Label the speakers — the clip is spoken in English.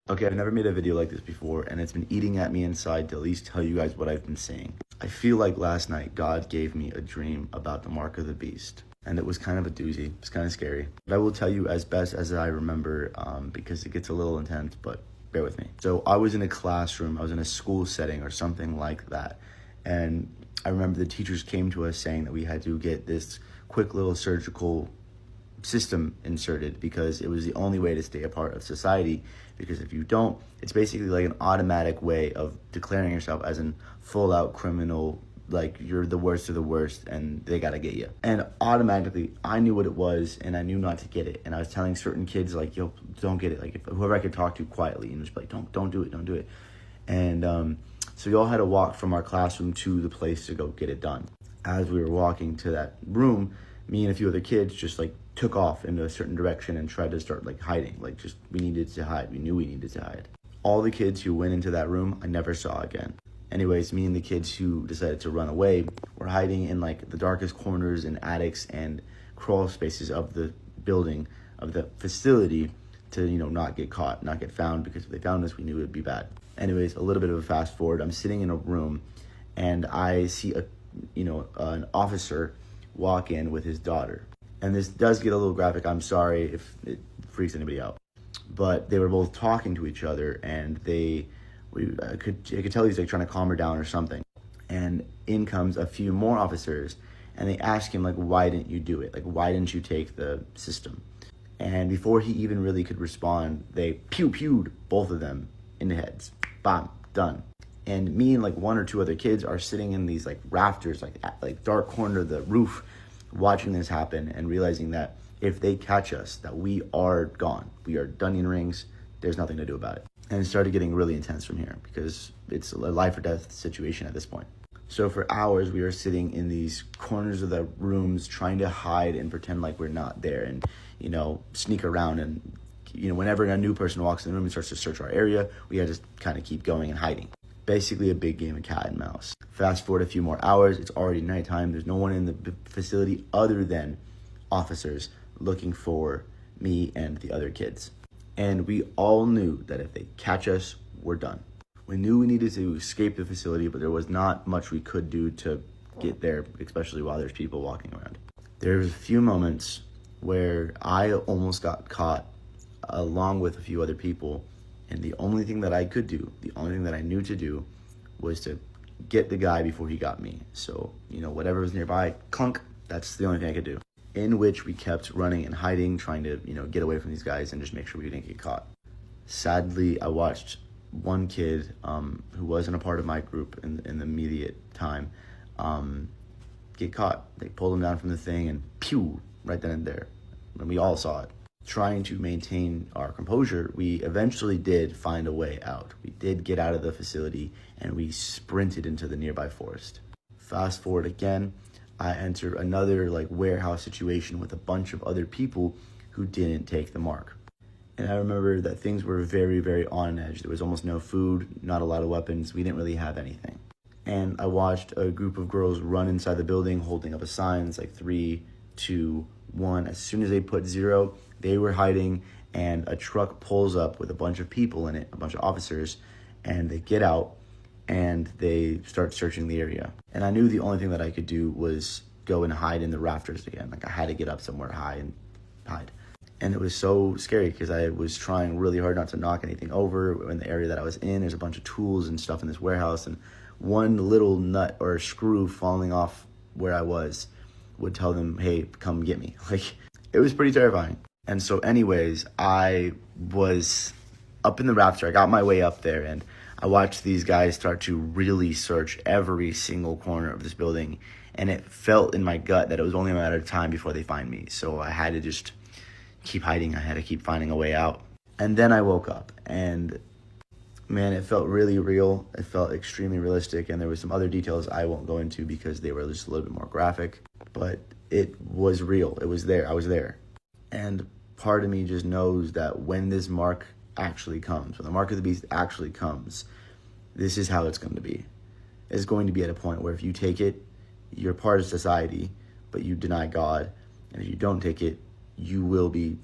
Speaker 1: Okay, I've never made a video like this before, and it's been eating at me inside to at least tell you guys what I've been saying. I feel like last night God gave me a dream about the mark of the beast, and it was kind of a doozy. It's kind of scary. But I will tell you as best as I remember, because it gets a little intense, but bear with me. So I was in a classroom, I was in a school setting or something like that, and I remember the teachers came to us saying that we had to get this quick little surgical system inserted because it was the only way to stay a part of society, because if you don't, it's basically like an automatic way of declaring yourself as an full-out criminal, like you're the worst of the worst and they gotta get you. And automatically I knew what it was and I knew not to get it, and I was telling certain kids like, yo, don't get it, like if whoever I could talk to quietly, and just be like, don't do it. And so we all had to walk from our classroom to the place to go get it done. As we were walking to that room, me and a few other kids just like took off in a certain direction and tried to start like hiding. Like just, we needed to hide. We knew we needed to hide. All the kids who went into that room, I never saw again. Anyways, me and the kids who decided to run away were hiding in like the darkest corners and attics and crawl spaces of the building, of the facility, to, you know, not get caught, not get found, because if they found us, we knew it would be bad. Anyways, a little bit of a fast forward. I'm sitting in a room and I see an officer walk in with his daughter. And this does get a little graphic. I'm sorry if it freaks anybody out. But they were both talking to each other, and I could tell he's like trying to calm her down or something. And in comes a few more officers, and they ask him like, why didn't you do it? Like, why didn't you take the system? And before he even really could respond, they pewed both of them in the heads. Bam, done. And me and like one or two other kids are sitting in these like rafters, like dark corner of the roof, watching this happen and realizing that if they catch us, that we are gone. We are Dunyan rings. There's nothing to do about it. And it started getting really intense from here because it's a life or death situation at this point. So for hours, we are sitting in these corners of the rooms trying to hide and pretend like we're not there, and, you know, sneak around. And, you know, whenever a new person walks in the room and starts to search our area, we had to just kind of keep going and hiding. Basically a big game of cat and mouse. Fast forward a few more hours, it's already nighttime. There's no one in the facility other than officers looking for me and the other kids. And we all knew that if they catch us, we're done. We knew we needed to escape the facility, but there was not much we could do to get there, especially while there's people walking around. There was a few moments where I almost got caught along with a few other people, and the only thing that I could do, the only thing that I knew to do, was to get the guy before he got me. So, you know, whatever was nearby, clunk, that's the only thing I could do. In which we kept running and hiding, trying to, you know, get away from these guys and just make sure we didn't get caught. Sadly, I watched one kid who wasn't a part of my group in the immediate time get caught. They pulled him down from the thing and pew, right then and there. And we all saw it. Trying to maintain our composure, we eventually did find a way out. We did get out of the facility and we sprinted into the nearby forest. Fast forward again, I enter another like warehouse situation with a bunch of other people who didn't take the mark. And I remember that things were very, very on edge. There was almost no food, not a lot of weapons. We didn't really have anything. And I watched a group of girls run inside the building holding up a sign. It's like 3, 2, 1. As soon as they put 0, they were hiding, and a truck pulls up with a bunch of people in it, a bunch of officers, and they get out and they start searching the area. And I knew the only thing that I could do was go and hide in the rafters again. Like I had to get up somewhere high and hide. And it was so scary because I was trying really hard not to knock anything over. In the area that I was in, there's a bunch of tools and stuff in this warehouse, and one little nut or screw falling off where I was would tell them, hey, come get me. Like, it was pretty terrifying. And so anyways, I was up in the rafter. I got my way up there, and I watched these guys start to really search every single corner of this building. And it felt in my gut that it was only a matter of time before they find me. So I had to just keep hiding. I had to keep finding a way out. And then I woke up, and man, it felt really real. It felt extremely realistic. And there was some other details I won't go into because they were just a little bit more graphic, but it was real. It was there. I was there. And part of me just knows that when this mark actually comes, when the mark of the beast actually comes, this is how it's going to be. It's going to be at a point where if you take it, you're part of society, but you deny God. And if you don't take it, you will be